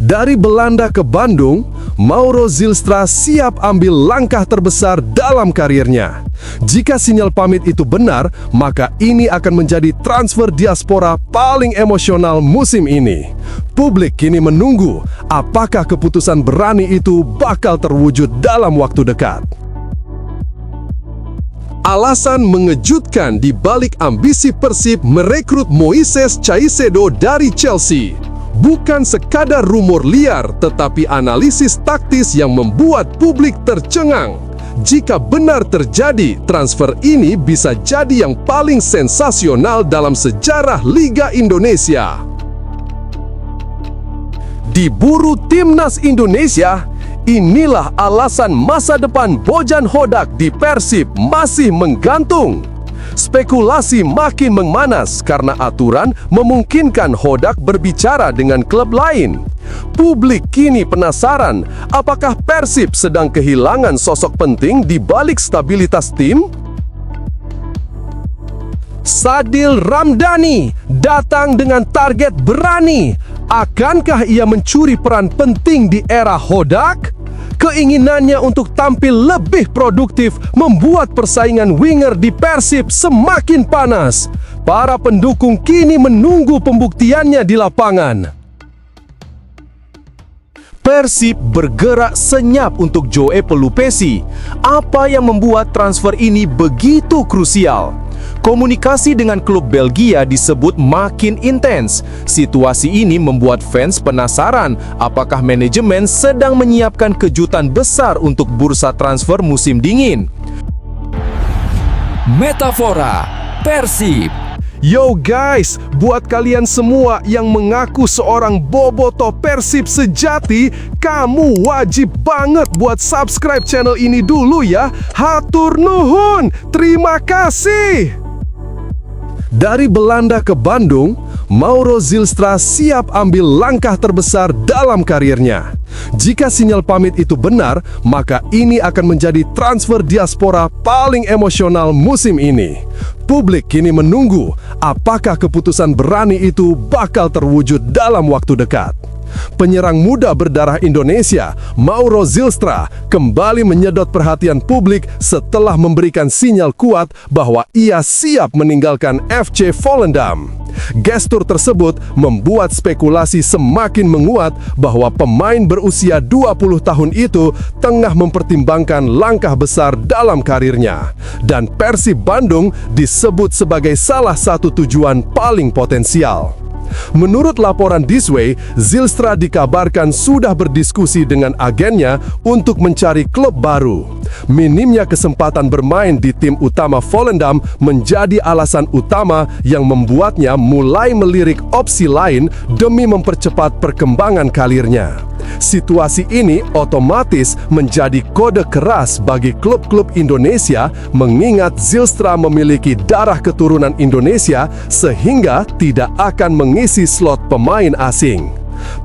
Dari Belanda ke Bandung, Mauro Zylstra siap ambil langkah terbesar dalam karirnya. Jika sinyal pamit itu benar, maka ini akan menjadi transfer diaspora paling emosional musim ini. Publik kini menunggu apakah keputusan berani itu bakal terwujud dalam waktu dekat. Alasan mengejutkan di balik ambisi Persib merekrut Moises Caicedo dari Chelsea. Bukan sekadar rumor liar, tetapi analisis taktis yang membuat publik tercengang. Jika benar terjadi, transfer ini bisa jadi yang paling sensasional dalam sejarah Liga Indonesia. Diburu Timnas Indonesia, inilah alasan masa depan Bojan Hodak di Persib masih menggantung. Spekulasi makin memanas karena aturan memungkinkan Hodak berbicara dengan klub lain. Publik kini penasaran, apakah Persib sedang kehilangan sosok penting di balik stabilitas tim? Sadil Ramdhani datang dengan target berani. Akankah ia mencuri peran penting di era Hodak? Keinginannya untuk tampil lebih produktif membuat persaingan winger di Persib semakin panas. Para pendukung kini menunggu pembuktiannya di lapangan. Persib bergerak senyap untuk Joe Pelupesi. Apa yang membuat transfer ini begitu krusial? Komunikasi dengan klub Belgia disebut makin intens. Situasi ini membuat fans penasaran apakah manajemen sedang menyiapkan kejutan besar untuk bursa transfer musim dingin. Metafora Persib. Yo guys, buat kalian semua yang mengaku seorang bobotoh Persib sejati, kamu wajib banget buat subscribe channel ini dulu ya. Hatur nuhun, terima kasih. Dari Belanda ke Bandung, Mauro Zylstra siap ambil langkah terbesar dalam karirnya. Jika sinyal pamit itu benar, maka ini akan menjadi transfer diaspora paling emosional musim ini. Publik kini menunggu apakah keputusan berani itu bakal terwujud dalam waktu dekat. Penyerang muda berdarah Indonesia, Mauro Zylstra, kembali menyedot perhatian publik setelah memberikan sinyal kuat bahwa ia siap meninggalkan FC Volendam. Gestur tersebut membuat spekulasi semakin menguat bahwa pemain berusia 20 tahun itu tengah mempertimbangkan langkah besar dalam karirnya. Dan Persib Bandung disebut sebagai salah satu tujuan paling potensial. Menurut laporan This Way, Zylstra dikabarkan sudah berdiskusi dengan agennya untuk mencari klub baru. Minimnya kesempatan bermain di tim utama Volendam menjadi alasan utama yang membuatnya mulai melirik opsi lain demi mempercepat perkembangan karirnya. Situasi ini otomatis menjadi kode keras bagi klub-klub Indonesia mengingat Zylstra memiliki darah keturunan Indonesia sehingga tidak akan mengisi slot pemain asing.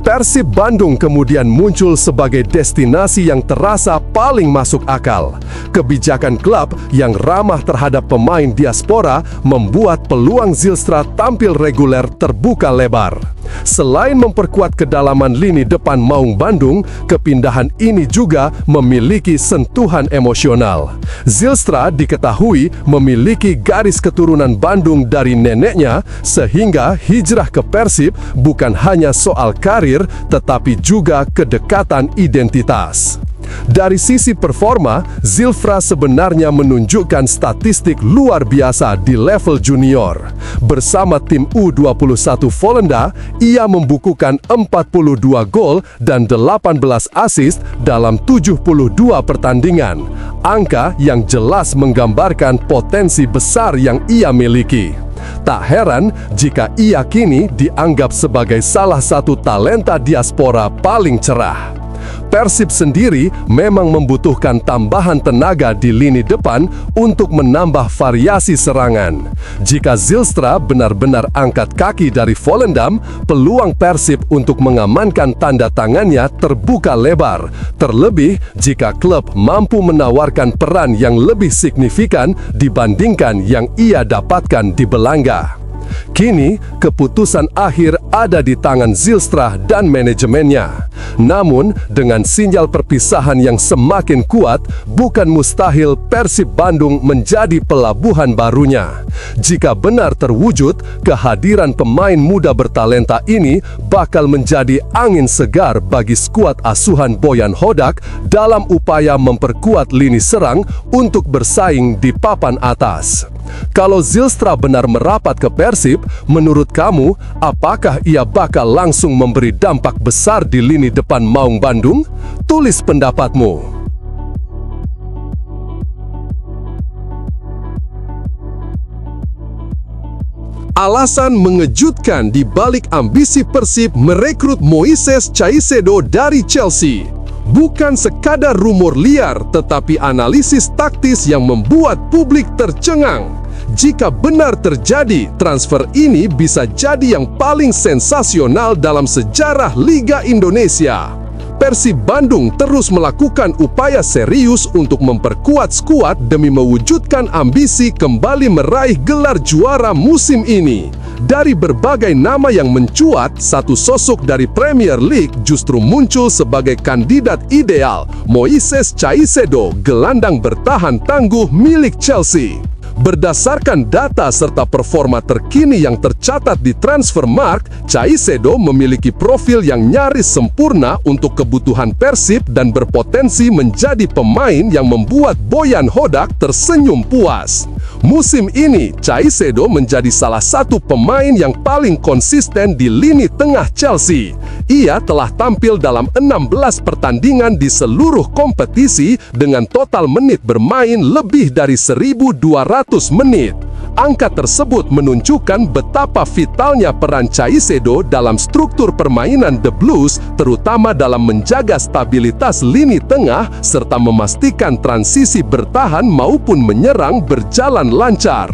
Persib Bandung kemudian muncul sebagai destinasi yang terasa paling masuk akal. Kebijakan klub yang ramah terhadap pemain diaspora membuat peluang Zylstra tampil reguler terbuka lebar. Selain memperkuat kedalaman lini depan Maung Bandung, kepindahan ini juga memiliki sentuhan emosional. Zylstra diketahui memiliki garis keturunan Bandung dari neneknya, sehingga hijrah ke Persib bukan hanya soal karir, tetapi juga kedekatan identitas. Dari sisi performa, Zylstra sebenarnya menunjukkan statistik luar biasa di level junior. Bersama tim U21 Volenda, ia membukukan 42 gol dan 18 assist dalam 72 pertandingan. Angka yang jelas menggambarkan potensi besar yang ia miliki. Tak heran jika ia kini dianggap sebagai salah satu talenta diaspora paling cerah. Persib sendiri memang membutuhkan tambahan tenaga di lini depan untuk menambah variasi serangan. Jika Zylstra benar-benar angkat kaki dari Volendam, peluang Persib untuk mengamankan tanda tangannya terbuka lebar. Terlebih jika klub mampu menawarkan peran yang lebih signifikan dibandingkan yang ia dapatkan di Belanga. Kini, keputusan akhir ada di tangan Zylstra dan manajemennya. Namun, dengan sinyal perpisahan yang semakin kuat, bukan mustahil Persib Bandung menjadi pelabuhan barunya. Jika benar terwujud, kehadiran pemain muda bertalenta ini bakal menjadi angin segar bagi skuad asuhan Boyan Hodak dalam upaya memperkuat lini serang untuk bersaing di papan atas. Kalau Zylstra benar merapat ke Persib, menurut kamu, apakah ia bakal langsung memberi dampak besar di lini depan Maung Bandung? Tulis pendapatmu. Alasan mengejutkan di balik ambisi Persib merekrut Moises Caicedo dari Chelsea. Bukan sekadar rumor liar, tetapi analisis taktis yang membuat publik tercengang. Jika benar terjadi, transfer ini bisa jadi yang paling sensasional dalam sejarah Liga Indonesia. Persib Bandung terus melakukan upaya serius untuk memperkuat skuad demi mewujudkan ambisi kembali meraih gelar juara musim ini. Dari berbagai nama yang mencuat, satu sosok dari Premier League justru muncul sebagai kandidat ideal, Moises Caicedo, gelandang bertahan tangguh milik Chelsea. Berdasarkan data serta performa terkini yang tercatat di Transfermarkt, Caicedo memiliki profil yang nyaris sempurna untuk kebutuhan Persib dan berpotensi menjadi pemain yang membuat Boyan Hodak tersenyum puas. Musim ini, Caicedo menjadi salah satu pemain yang paling konsisten di lini tengah Chelsea. Ia telah tampil dalam 16 pertandingan di seluruh kompetisi dengan total menit bermain lebih dari 1.200 menit. Angka tersebut menunjukkan betapa vitalnya peran Caicedo dalam struktur permainan The Blues, terutama dalam menjaga stabilitas lini tengah serta memastikan transisi bertahan maupun menyerang berjalan lancar.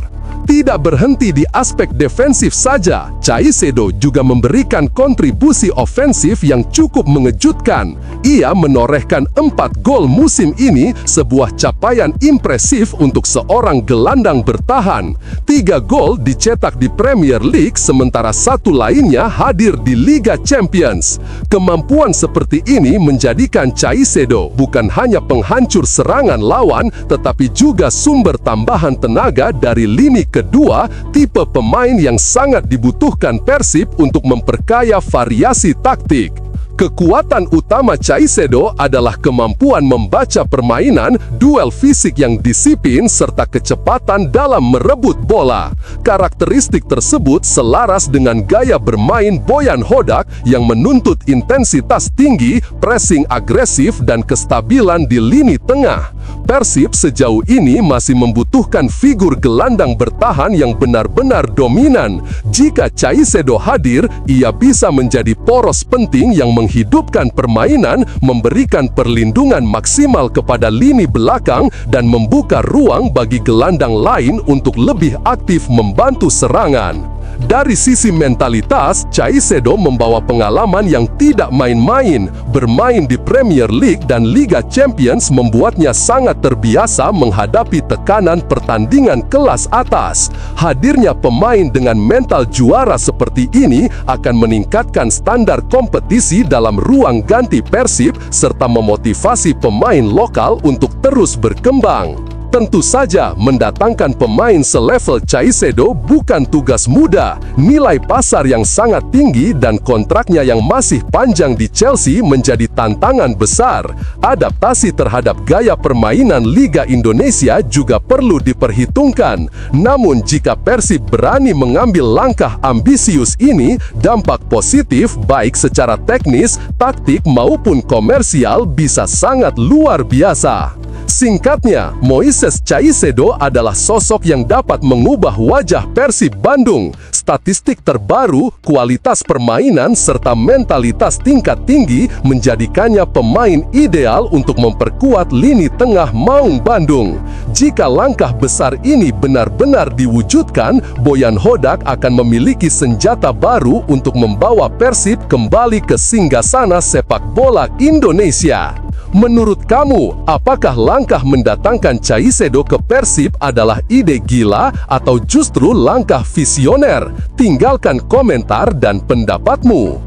Tidak berhenti di aspek defensif saja, Caicedo juga memberikan kontribusi ofensif yang cukup mengejutkan. Ia menorehkan 4 gol musim ini, sebuah capaian impresif untuk seorang gelandang bertahan. 3 gol dicetak di Premier League, sementara 1 lainnya hadir di Liga Champions. Kemampuan seperti ini menjadikan Caicedo bukan hanya penghancur serangan lawan, tetapi juga sumber tambahan tenaga dari lini kedua, tipe pemain yang sangat dibutuhkan Persib untuk memperkaya variasi taktik. Kekuatan utama Caicedo adalah kemampuan membaca permainan, duel fisik yang disiplin, serta kecepatan dalam merebut bola. Karakteristik tersebut selaras dengan gaya bermain Boyan Hodak yang menuntut intensitas tinggi, pressing agresif, dan kestabilan di lini tengah. Persib sejauh ini masih membutuhkan figur gelandang bertahan yang benar-benar dominan. Jika Caicedo hadir, ia bisa menjadi poros penting yang menghidupkan permainan, memberikan perlindungan maksimal kepada lini belakang, dan membuka ruang bagi gelandang lain untuk lebih aktif membantu serangan. Dari sisi mentalitas, Caicedo membawa pengalaman yang tidak main-main. Bermain di Premier League dan Liga Champions membuatnya sangat terbiasa menghadapi tekanan pertandingan kelas atas. Hadirnya pemain dengan mental juara seperti ini akan meningkatkan standar kompetisi dalam ruang ganti Persib, serta memotivasi pemain lokal untuk terus berkembang. Tentu saja, mendatangkan pemain selevel Caicedo bukan tugas mudah. Nilai pasar yang sangat tinggi dan kontraknya yang masih panjang di Chelsea menjadi tantangan besar. Adaptasi terhadap gaya permainan Liga Indonesia juga perlu diperhitungkan. Namun jika Persib berani mengambil langkah ambisius ini, dampak positif baik secara teknis, taktik maupun komersial bisa sangat luar biasa. Singkatnya, Moises Caicedo adalah sosok yang dapat mengubah wajah Persib Bandung. Statistik terbaru, kualitas permainan, serta mentalitas tingkat tinggi menjadikannya pemain ideal untuk memperkuat lini tengah Maung Bandung. Jika langkah besar ini benar-benar diwujudkan, Boyan Hodak akan memiliki senjata baru untuk membawa Persib kembali ke singgasana sepak bola Indonesia. Menurut kamu, apakah langkah mendatangkan Caicedo ke Persib adalah ide gila atau justru langkah visioner? Tinggalkan komentar dan pendapatmu.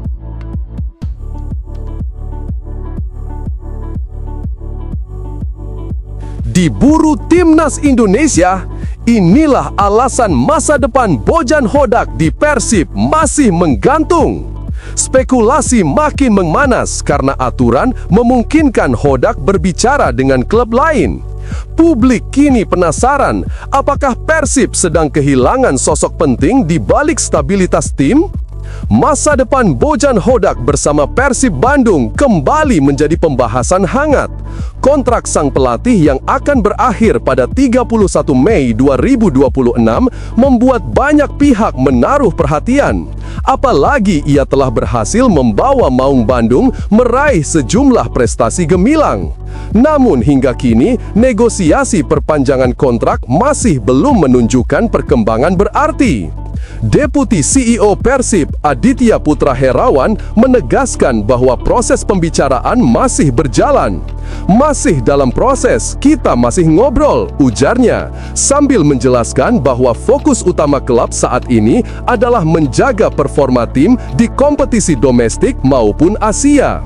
Diburu Timnas Indonesia, inilah alasan masa depan Bojan Hodak di Persib masih menggantung. Spekulasi makin memanas karena aturan memungkinkan Hodak berbicara dengan klub lain. Publik kini penasaran, apakah Persib sedang kehilangan sosok penting di balik stabilitas tim? Masa depan Bojan Hodak bersama Persib Bandung kembali menjadi pembahasan hangat. Kontrak sang pelatih yang akan berakhir pada 31 Mei 2026 membuat banyak pihak menaruh perhatian. Apalagi ia telah berhasil membawa Maung Bandung meraih sejumlah prestasi gemilang. Namun hingga kini, negosiasi perpanjangan kontrak masih belum menunjukkan perkembangan berarti. Deputi CEO Persib, Aditya Putra Herawan, menegaskan bahwa proses pembicaraan masih berjalan. Masih dalam proses, kita masih ngobrol, ujarnya, sambil menjelaskan bahwa fokus utama klub saat ini adalah menjaga performa tim di kompetisi domestik maupun Asia.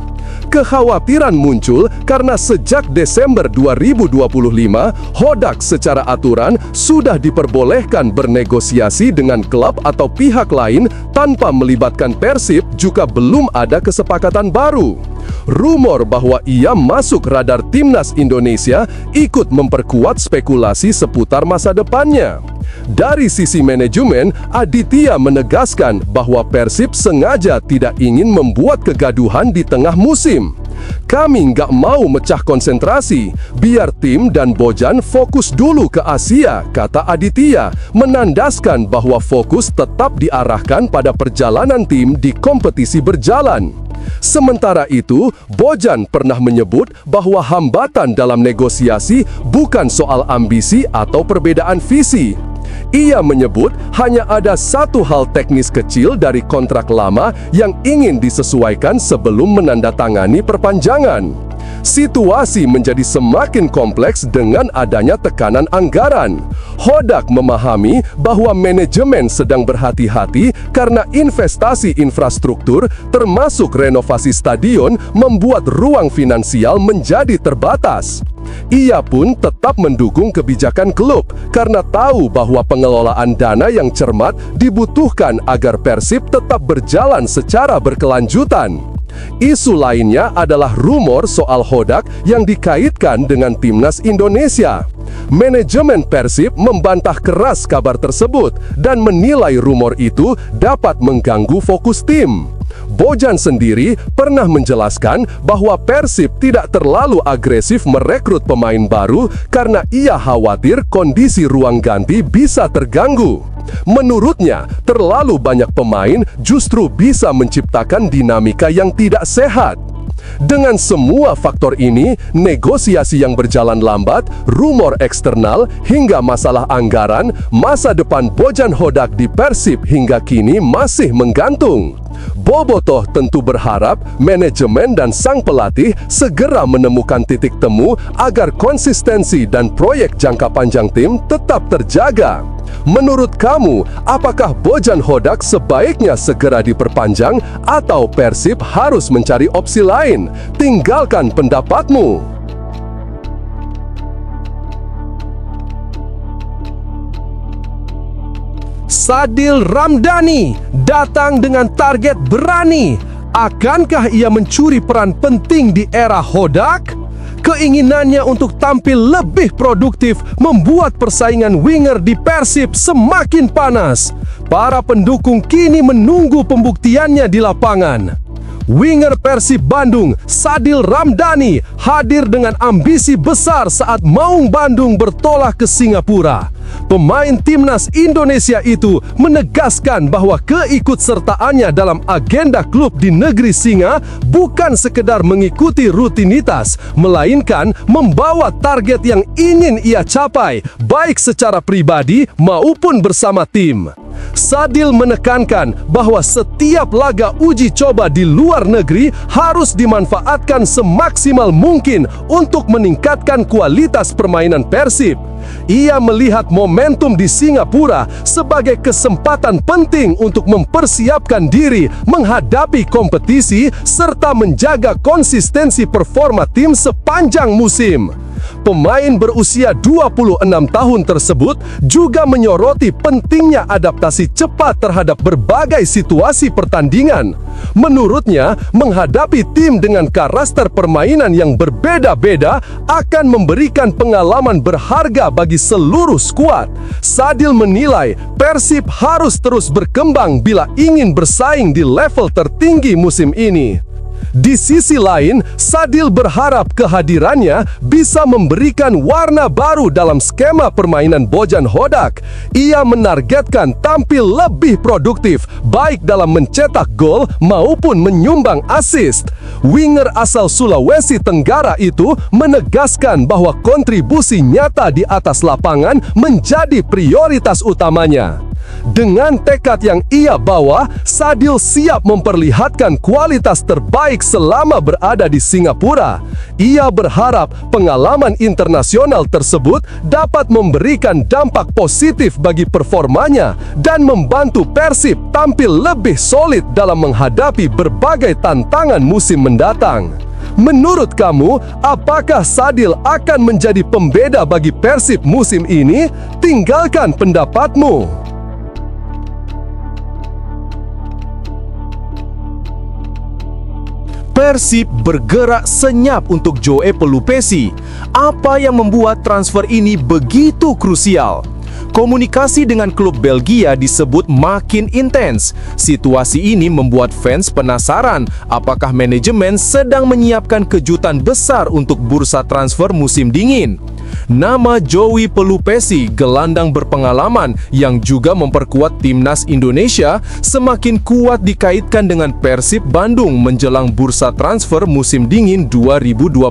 Kekhawatiran muncul karena sejak Desember 2025, Hodak secara aturan sudah diperbolehkan bernegosiasi dengan klub atau pihak lain tanpa melibatkan Persib juga belum ada kesepakatan baru. Rumor bahwa ia masuk radar Timnas Indonesia ikut memperkuat spekulasi seputar masa depannya. Dari sisi manajemen, Aditya menegaskan bahwa Persib sengaja tidak ingin membuat kegaduhan di tengah musim. Kami nggak mau mecah konsentrasi, biar tim dan Bojan fokus dulu ke Asia, kata Aditya, menandaskan bahwa fokus tetap diarahkan pada perjalanan tim di kompetisi berjalan. Sementara itu, Bojan pernah menyebut bahwa hambatan dalam negosiasi bukan soal ambisi atau perbedaan visi. Ia menyebut hanya ada satu hal teknis kecil dari kontrak lama yang ingin disesuaikan sebelum menandatangani perpanjangan. Situasi menjadi semakin kompleks dengan adanya tekanan anggaran. Hodak memahami bahwa manajemen sedang berhati-hati karena investasi infrastruktur termasuk renovasi stadion membuat ruang finansial menjadi terbatas. Ia pun tetap mendukung kebijakan klub karena tahu bahwa pengelolaan dana yang cermat dibutuhkan agar Persib tetap berjalan secara berkelanjutan. Isu lainnya adalah rumor soal Hodak yang dikaitkan dengan Timnas Indonesia. Manajemen Persib membantah keras kabar tersebut dan menilai rumor itu dapat mengganggu fokus tim. Bojan sendiri pernah menjelaskan bahwa Persib tidak terlalu agresif merekrut pemain baru karena ia khawatir kondisi ruang ganti bisa terganggu. Menurutnya, terlalu banyak pemain justru bisa menciptakan dinamika yang tidak sehat. Dengan semua faktor ini, negosiasi yang berjalan lambat, rumor eksternal, hingga masalah anggaran, masa depan Bojan Hodak di Persib hingga kini masih menggantung. Bobotoh tentu berharap manajemen dan sang pelatih segera menemukan titik temu agar konsistensi dan proyek jangka panjang tim tetap terjaga. Menurut kamu, apakah Bojan Hodak sebaiknya segera diperpanjang atau Persib harus mencari opsi lain? Tinggalkan pendapatmu. Sadil Ramdhani datang dengan target berani. Akankah ia mencuri peran penting di era Hodak? Keinginannya untuk tampil lebih produktif membuat persaingan winger di Persib semakin panas. Para pendukung kini menunggu pembuktiannya di lapangan. Winger Persib Bandung, Sadil Ramdhani, hadir dengan ambisi besar saat Maung Bandung bertolak ke Singapura. Pemain Timnas Indonesia itu menegaskan bahwa keikutsertaannya dalam agenda klub di negeri Singa bukan sekedar mengikuti rutinitas, melainkan membawa target yang ingin ia capai, baik secara pribadi maupun bersama tim. Sadil menekankan bahwa setiap laga uji coba di luar negeri harus dimanfaatkan semaksimal mungkin untuk meningkatkan kualitas permainan Persib. Ia melihat momentum di Singapura sebagai kesempatan penting untuk mempersiapkan diri menghadapi kompetisi serta menjaga konsistensi performa tim sepanjang musim. Pemain berusia 26 tahun tersebut juga menyoroti pentingnya adaptasi cepat terhadap berbagai situasi pertandingan. Menurutnya, menghadapi tim dengan karakter permainan yang berbeda-beda akan memberikan pengalaman berharga bagi seluruh skuad. Sadil menilai Persib harus terus berkembang bila ingin bersaing di level tertinggi musim ini. Di sisi lain, Sadil berharap kehadirannya bisa memberikan warna baru dalam skema permainan Bojan Hodak. Ia menargetkan tampil lebih produktif, baik dalam mencetak gol maupun menyumbang assist. Winger asal Sulawesi Tenggara itu menegaskan bahwa kontribusi nyata di atas lapangan menjadi prioritas utamanya. Dengan tekad yang ia bawa, Sadil siap memperlihatkan kualitas terbaik selama berada di Singapura. Ia berharap pengalaman internasional tersebut dapat memberikan dampak positif bagi performanya dan membantu Persib tampil lebih solid dalam menghadapi berbagai tantangan musim mendatang. Menurut kamu, apakah Sadil akan menjadi pembeda bagi Persib musim ini? Tinggalkan pendapatmu. Persib bergerak senyap untuk Joe Pelupesi. Apa yang membuat transfer ini begitu krusial? Komunikasi dengan klub Belgia disebut makin intens. Situasi ini membuat fans penasaran apakah manajemen sedang menyiapkan kejutan besar untuk bursa transfer musim dingin. Nama Joey Pelupesi, gelandang berpengalaman yang juga memperkuat timnas Indonesia, semakin kuat dikaitkan dengan Persib Bandung menjelang bursa transfer musim dingin 2026.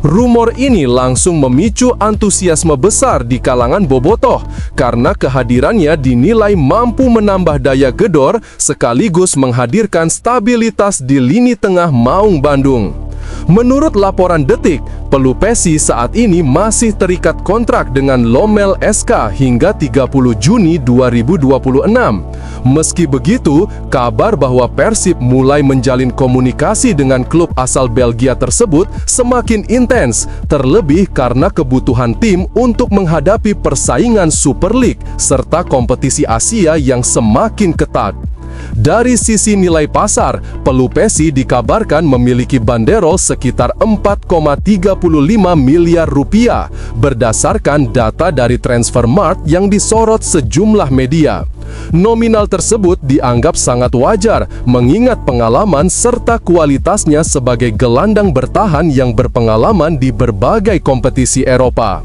Rumor ini langsung memicu antusiasme besar di kalangan bobotoh karena kehadirannya dinilai mampu menambah daya gedor sekaligus menghadirkan stabilitas di lini tengah maung Bandung. Menurut laporan Detik, Pelupesi saat ini masih terikat kontrak dengan Lommel SK hingga 30 Juni 2026. Meski begitu, kabar bahwa Persib mulai menjalin komunikasi dengan klub asal Belgia tersebut semakin intens, terlebih karena kebutuhan tim untuk menghadapi persaingan Super League serta kompetisi Asia yang semakin ketat. Dari sisi nilai pasar, Pelupesi dikabarkan memiliki banderol sekitar 4,35 miliar rupiah berdasarkan data dari Transfermarkt yang disorot sejumlah media. Nominal tersebut dianggap sangat wajar mengingat pengalaman serta kualitasnya sebagai gelandang bertahan yang berpengalaman di berbagai kompetisi Eropa.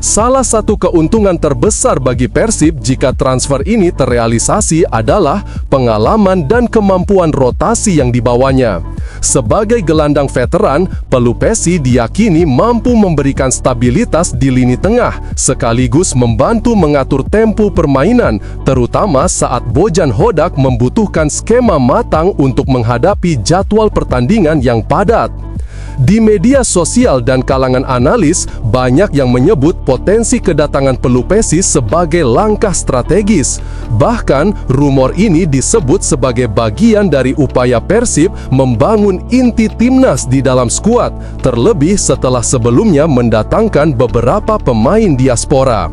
Salah satu keuntungan terbesar bagi Persib jika transfer ini terrealisasi adalah pengalaman dan kemampuan rotasi yang dibawanya. Sebagai gelandang veteran, Pelupesi diyakini mampu memberikan stabilitas di lini tengah, sekaligus membantu mengatur tempo permainan, terutama saat Bojan Hodak membutuhkan skema matang untuk menghadapi jadwal pertandingan yang padat. Di media sosial dan kalangan analis, banyak yang menyebut potensi kedatangan Pelupesi sebagai langkah strategis. Bahkan, rumor ini disebut sebagai bagian dari upaya Persib membangun inti timnas di dalam skuad, terlebih setelah sebelumnya mendatangkan beberapa pemain diaspora.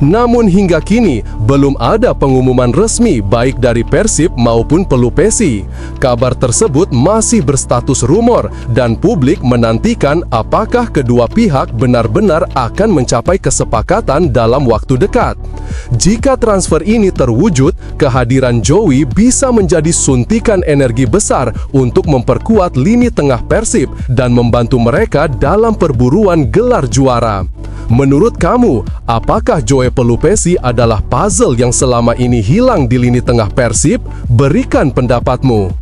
Namun hingga kini, belum ada pengumuman resmi baik dari Persib maupun Pelupesi. Kabar tersebut masih berstatus rumor dan publik menantikan apakah kedua pihak benar-benar akan mencapai kesepakatan dalam waktu dekat. Jika transfer ini terwujud, kehadiran Joey bisa menjadi suntikan energi besar untuk memperkuat lini tengah Persib dan membantu mereka dalam perburuan gelar juara. Menurut kamu, apakah Joe Pelupesi adalah puzzle yang selama ini hilang di lini tengah Persib? Berikan pendapatmu.